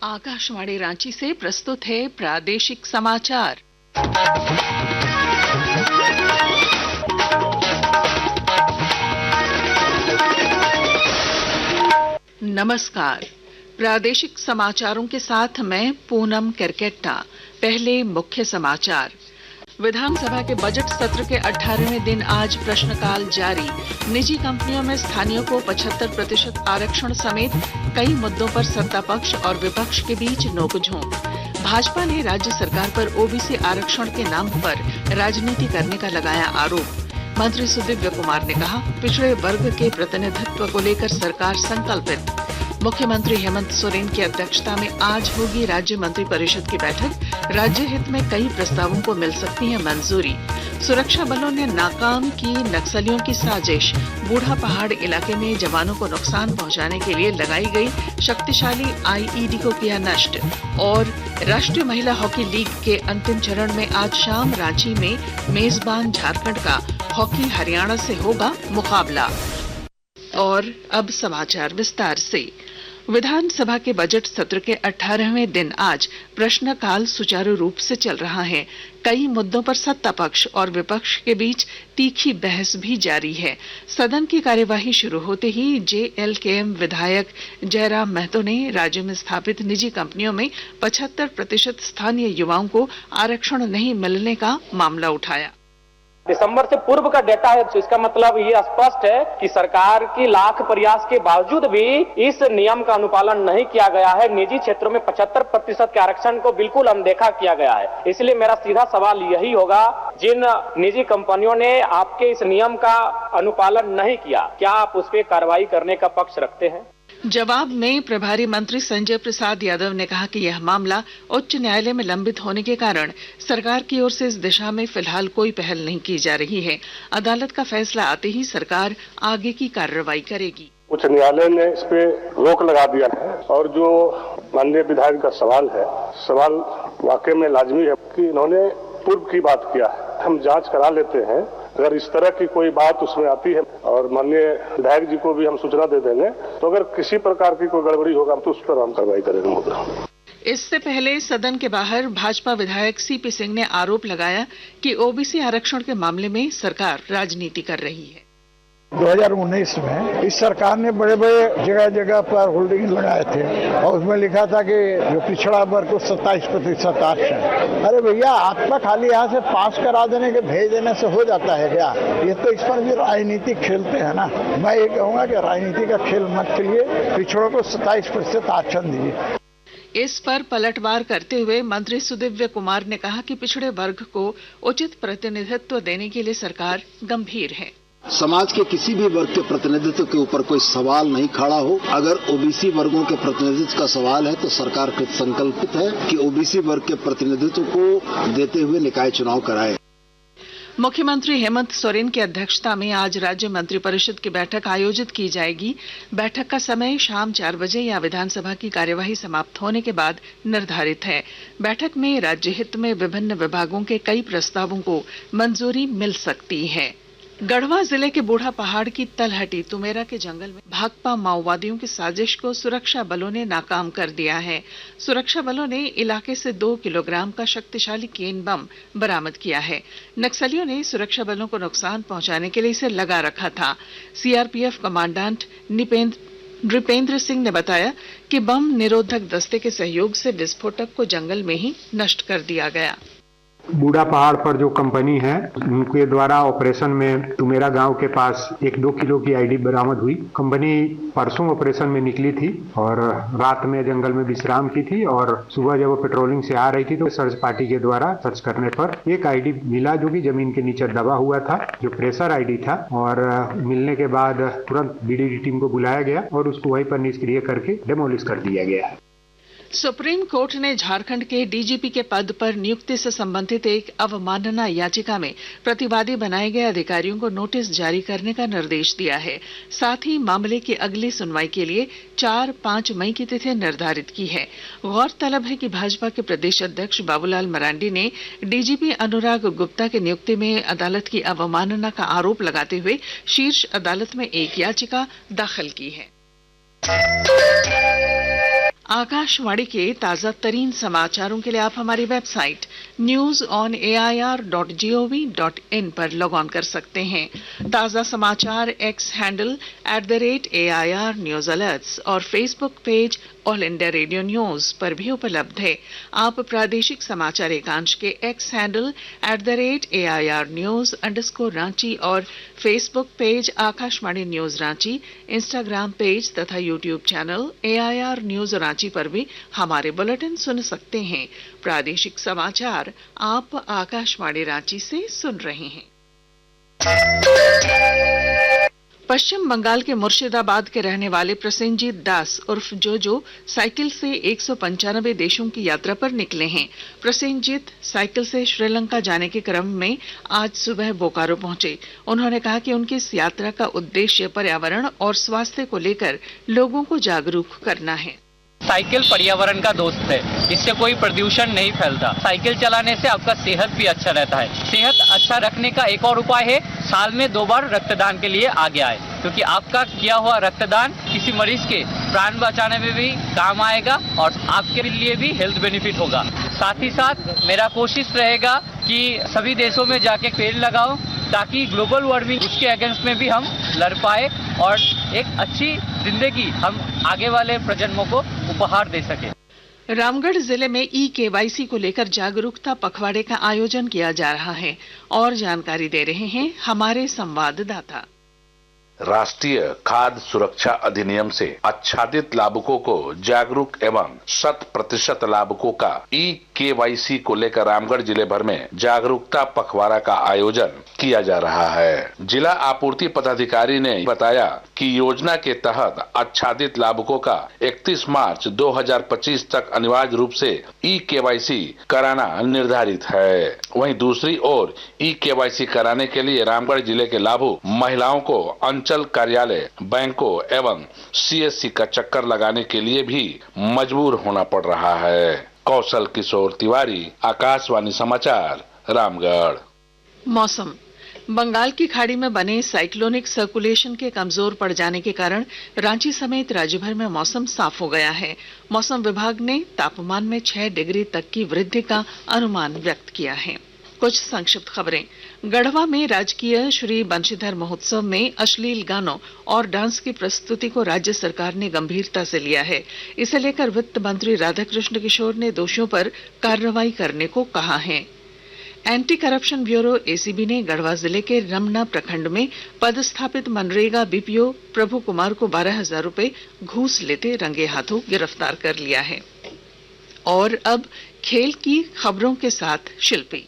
आकाशवाणी रांची से प्रस्तुत है प्रादेशिक समाचार। नमस्कार। प्रादेशिक समाचारों के साथ मैं पूनम केरकेट्टा। पहले मुख्य समाचार। विधानसभा के बजट सत्र के 18वें दिन आज प्रश्नकाल जारी। निजी कंपनियों में स्थानीय को 75% आरक्षण समेत कई मुद्दों पर सत्ता पक्ष और विपक्ष के बीच नोकझोंक। भाजपा ने राज्य सरकार पर ओबीसी आरक्षण के नाम पर राजनीति करने का लगाया आरोप। मंत्री सुदीव्य कुमार ने कहा, पिछड़े वर्ग के प्रतिनिधित्व को लेकर सरकार संकल्पित। मुख्यमंत्री हेमंत सोरेन की अध्यक्षता में आज होगी राज्य मंत्रिपरिषद की बैठक। राज्य हित में कई प्रस्तावों को मिल सकती है मंजूरी। सुरक्षा बलों ने नाकाम की नक्सलियों की साजिश। बूढ़ा पहाड़ इलाके में जवानों को नुकसान पहुंचाने के लिए लगाई गई शक्तिशाली आईईडी को किया नष्ट। और राष्ट्रीय महिला हॉकी लीग के अंतिम चरण में आज शाम रांची में मेजबान झारखंड का हॉकी हरियाणा से होगा मुकाबला। और अब समाचार विस्तार से। विधानसभा के बजट सत्र के 18वें दिन आज प्रश्नकाल सुचारू रूप से चल रहा है। कई मुद्दों पर सत्ता पक्ष और विपक्ष के बीच तीखी बहस भी जारी है। सदन की कार्यवाही शुरू होते ही जेएलकेएम विधायक जयराम महतो ने राज्य में स्थापित निजी कंपनियों में 75% स्थानीय युवाओं को आरक्षण नहीं मिलने का मामला उठाया। दिसंबर से पूर्व का डेटा है, तो इसका मतलब ये स्पष्ट है कि सरकार की लाख प्रयास के बावजूद भी इस नियम का अनुपालन नहीं किया गया है। निजी क्षेत्रों में 75% के आरक्षण को बिल्कुल अनदेखा किया गया है। इसलिए मेरा सीधा सवाल यही होगा, जिन निजी कंपनियों ने आपके इस नियम का अनुपालन नहीं किया, क्या आप उस पर कार्रवाई करने का पक्ष रखते हैं? जवाब में प्रभारी मंत्री संजय प्रसाद यादव ने कहा कि यह मामला उच्च न्यायालय में लंबित होने के कारण सरकार की ओर से इस दिशा में फिलहाल कोई पहल नहीं की जा रही है। अदालत का फैसला आते ही सरकार आगे की कार्रवाई करेगी। उच्च न्यायालय ने इस पे रोक लगा दिया है और जो माननीय विधायक का सवाल वाकई में लाजमी है कि इन्होंने पूर्व की बात किया है। हम जांच करा लेते हैं, अगर इस तरह की कोई बात उसमें आती है और माननीय विधायक जी को भी हम सूचना दे देंगे, तो अगर किसी प्रकार की कोई गड़बड़ी होगा तो उस पर हम कार्रवाई करेंगे। इससे पहले सदन के बाहर भाजपा विधायक सीपी सिंह ने आरोप लगाया कि ओबीसी आरक्षण के मामले में सरकार राजनीति कर रही है। 2019 में इस सरकार ने बड़े बड़े जगह जगह पर होल्डिंग लगाए थे और उसमें लिखा था कि जो पिछड़ा वर्ग को 27% आरक्षण। अरे भैया, आपका खाली यहाँ से पास करा देने के भेज देने से हो जाता है क्या? ये तो इस पर भी राजनीति खेलते हैं ना। मैं ये कहूँगा कि राजनीति का खेल मत खेलिए, पिछड़ों को 27% आरक्षण दीजिए। इस पर पलटवार करते हुए मंत्री सुदीव्य कुमार ने कहा कि पिछड़े वर्ग को उचित प्रतिनिधित्व देने के लिए सरकार गंभीर है। समाज के किसी भी वर्ग के प्रतिनिधित्व के ऊपर कोई सवाल नहीं खड़ा हो। अगर ओबीसी वर्गों के प्रतिनिधित्व का सवाल है तो सरकार कृत संकल्पित है कि ओबीसी वर्ग के प्रतिनिधित्व को देते हुए निकाय चुनाव कराए। मुख्यमंत्री हेमंत सोरेन की अध्यक्षता में आज राज्य मंत्रिपरिषद की बैठक आयोजित की जाएगी। बैठक का समय शाम 4 बजे या विधानसभा की कार्यवाही समाप्त होने के बाद निर्धारित है। बैठक में राज्य हित में विभिन्न विभागों के कई प्रस्तावों को मंजूरी मिल सकती है। गढ़वा जिले के बूढ़ा पहाड़ की तलहटी तुमेरा के जंगल में भाकपा माओवादियों की साजिश को सुरक्षा बलों ने नाकाम कर दिया है। सुरक्षा बलों ने इलाके से 2 किलोग्राम का शक्तिशाली केन बम बरामद किया है। नक्सलियों ने सुरक्षा बलों को नुकसान पहुंचाने के लिए इसे लगा रखा था। सीआरपीएफ कमांडेंट नृपेंद्र सिंह ने बताया कि बम निरोधक दस्ते के सहयोग से विस्फोटक को जंगल में ही नष्ट कर दिया गया। बूढ़ा पहाड़ पर जो कंपनी है उनके द्वारा ऑपरेशन में तुमेरा गांव के पास एक 2 किलो की आईडी बरामद हुई। कंपनी परसों ऑपरेशन में निकली थी और रात में जंगल में विश्राम की थी और सुबह जब वो पेट्रोलिंग से आ रही थी तो सर्च पार्टी के द्वारा सर्च करने पर एक आईडी मिला जो कि जमीन के नीचे दबा हुआ था, जो प्रेशर आईडी था। और मिलने के बाद तुरंत बीडीडी टीम को बुलाया गया और उसको वहीं पर निष्क्रिय करके डेमोलिश कर दिया गया है। सुप्रीम कोर्ट ने झारखंड के डीजीपी के पद पर नियुक्ति से संबंधित एक अवमानना याचिका में प्रतिवादी बनाए गए अधिकारियों को नोटिस जारी करने का निर्देश दिया है। साथ ही मामले की अगली सुनवाई के लिए 4-5 मई की तिथि निर्धारित की है। गौरतलब है कि भाजपा के प्रदेश अध्यक्ष बाबूलाल मरांडी ने डीजीपी अनुराग गुप्ता की नियुक्ति में अदालत की अवमानना का आरोप लगाते हुए शीर्ष अदालत में एक याचिका दाखिल की है। आकाशवाणी के ताजा तरीन समाचारों के लिए आप हमारी वेबसाइट newsonair.gov.in पर लॉग ऑन कर सकते हैं। ताजा समाचार X handle @AIR news alerts और Facebook page All India Radio news पर भी उपलब्ध है। आप प्रादेशिक समाचार एकांश के एक्स हैंडल @AIR न्यूज _ और Facebook page Akashvani news Ranchi, Instagram page तथा YouTube channel AIR news Ranchi पर भी हमारे बुलेटिन सुन सकते हैं। प्रादेशिक समाचार आप आकाशवाणी रांची से सुन रहे हैं। पश्चिम बंगाल के मुर्शिदाबाद के रहने वाले प्रसेनजीत दास उर्फ जोजो साइकिल से 195 देशों की यात्रा पर निकले हैं। प्रसेनजीत साइकिल से श्रीलंका जाने के क्रम में आज सुबह बोकारो पहुंचे। उन्होंने कहा कि उनकी इस यात्रा का उद्देश्य पर्यावरण और स्वास्थ्य को लेकर लोगों को जागरूक करना है। साइकिल पर्यावरण का दोस्त है, इससे कोई प्रदूषण नहीं फैलता। साइकिल चलाने से आपका सेहत भी अच्छा रहता है। सेहत अच्छा रखने का एक और उपाय है, साल में 2 बार रक्तदान के लिए आगे आए, क्योंकि आपका किया हुआ रक्तदान किसी मरीज के प्राण बचाने में भी काम आएगा और आपके लिए भी हेल्थ बेनिफिट होगा। साथ ही साथ मेरा कोशिश रहेगा कि सभी देशों में जाके पेड़ लगाओ, ताकि ग्लोबल वार्मिंग उसके अगेंस्ट में भी हम लड़ पाए और एक अच्छी जिंदगी हम आगे वाले प्रजन्मों को उपहार दे सके। रामगढ़ जिले में KYC को लेकर जागरूकता पखवाड़े का आयोजन किया जा रहा है और जानकारी दे रहे हैं हमारे संवाददाता। राष्ट्रीय खाद्य सुरक्षा अधिनियम से आच्छादित लाभुकों को जागरूक एवं 100% लाभुकों का KYC को लेकर रामगढ़ जिले भर में जागरूकता पखवाड़ा का आयोजन किया जा रहा है। जिला आपूर्ति पदाधिकारी ने बताया कि योजना के तहत आच्छादित लाभुकों का 31 मार्च 2025 तक अनिवार्य रूप से KYC कराना निर्धारित है। वहीं दूसरी ओर KYC कराने के लिए रामगढ़ जिले के लाभुक महिलाओं को अंचल कार्यालय, बैंकों एवं CSC का चक्कर लगाने के लिए भी मजबूर होना पड़ रहा है। कौशल किशोर तिवारी, आकाशवाणी समाचार, रामगढ़। मौसम। बंगाल की खाड़ी में बने साइक्लोनिक सर्कुलेशन के कमजोर पड़ जाने के कारण रांची समेत राज्य भर में मौसम साफ हो गया है। मौसम विभाग ने तापमान में 6 डिग्री तक की वृद्धि का अनुमान व्यक्त किया है। कुछ संक्षिप्त खबरें। गढ़वा में राजकीय श्री बंशीधर महोत्सव में अश्लील गानों और डांस की प्रस्तुति को राज्य सरकार ने गंभीरता से लिया है। इसे लेकर वित्त मंत्री राधाकृष्ण किशोर ने दोषियों पर कार्रवाई करने को कहा है। एंटी करप्शन ब्यूरो ACB ने गढ़वा जिले के रमना प्रखंड में पदस्थापित मनरेगा BPO प्रभु कुमार को 12,000 रुपए घूस लेते रंगे हाथों गिरफ्तार कर लिया है। और अब खेल की खबरों के साथ शिल्पी।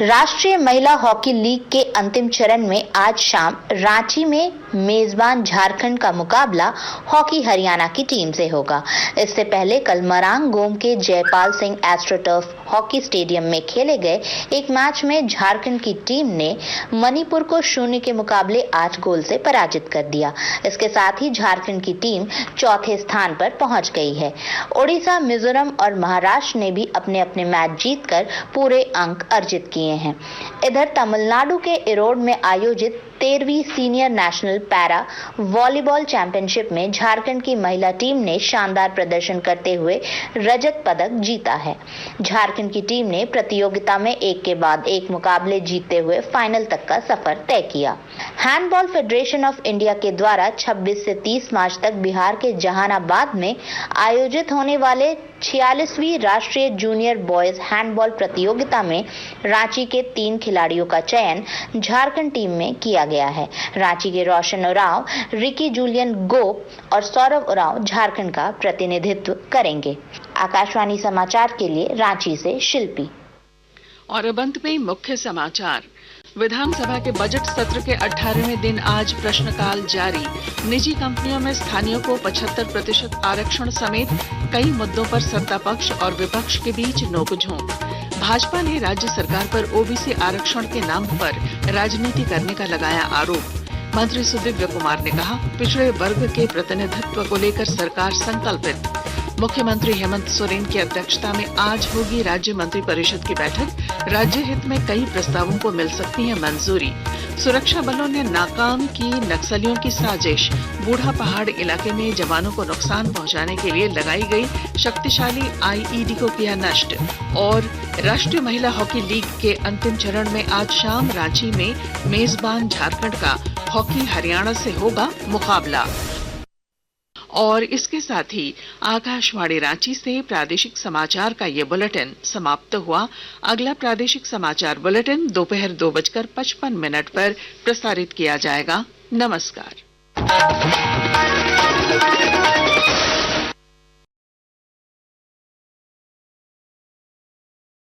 राष्ट्रीय महिला हॉकी लीग के अंतिम चरण में आज शाम रांची में मेजबान झारखंड का मुकाबला हॉकी हरियाणा की टीम से होगा। इससे पहले कल मरांग गोम के Jaipal Singh astroturf hockey stadium में खेले गए एक मैच में झारखंड की टीम ने मणिपुर को 0 के मुकाबले 8 गोल से पराजित कर दिया। इसके साथ ही झारखंड की टीम चौथे स्थान पर पहुंच गई है। ओडिशा, मिजोरम और महाराष्ट्र ने भी अपने अपने मैच जीतकर पूरे अंक अर्जित किए हैं। इधर तमिलनाडु के इरोड में आयोजित 13वीं senior national para volleyball championship में झारखंड की महिला टीम ने शानदार प्रदर्शन करते हुए रजत पदक जीता है। झारखंड की टीम ने प्रतियोगिता में एक के बाद एक मुकाबले जीतते हुए फाइनल तक का सफर तय किया। हैंडबॉल फेडरेशन ऑफ इंडिया के द्वारा 26 से 30 मार्च तक बिहार के जहानाबाद में आयोजित होने वाले 46वीं राष्ट्रीय जूनियर बॉयज हैंडबॉल प्रतियोगिता में रांची के 3 खिलाड़ियों का चयन झारखंड टीम में किया गया है। रांची के रोशन उरांव, रिकी जूलियन गोप और सौरभ उरांव झारखंड का प्रतिनिधित्व करेंगे। आकाशवाणी समाचार के लिए रांची से शिल्पी। और अब अंत में मुख्य समाचार। विधानसभा के बजट सत्र के 18वें दिन आज प्रश्नकाल जारी। निजी कंपनियों में स्थानीय को 75% आरक्षण समेत कई मुद्दों पर सत्ता पक्ष और विपक्ष के बीच नोकझोंक। भाजपा ने राज्य सरकार पर OBC आरक्षण के नाम पर राजनीति करने का लगाया आरोप। मंत्री सुदिव्य कुमार ने कहा, पिछड़े वर्ग के प्रतिनिधित्व को लेकर सरकार संकल्पित। मुख्यमंत्री हेमंत सोरेन की अध्यक्षता में आज होगी राज्य मंत्रिपरिषद की बैठक। राज्य हित में कई प्रस्तावों को मिल सकती है मंजूरी। सुरक्षा बलों ने नाकाम की नक्सलियों की साजिश। बूढ़ा पहाड़ इलाके में जवानों को नुकसान पहुंचाने के लिए लगाई गई शक्तिशाली आईईडी को किया नष्ट। और राष्ट्रीय महिला हॉकी लीग के अंतिम चरण में आज शाम रांची में मेजबान झारखंड का हॉकी हरियाणा से होगा मुकाबला। और इसके साथ ही आकाशवाणी रांची से प्रादेशिक समाचार का ये बुलेटिन समाप्त हुआ। अगला प्रादेशिक समाचार बुलेटिन दोपहर 2:55 पर प्रसारित किया जाएगा। नमस्कार।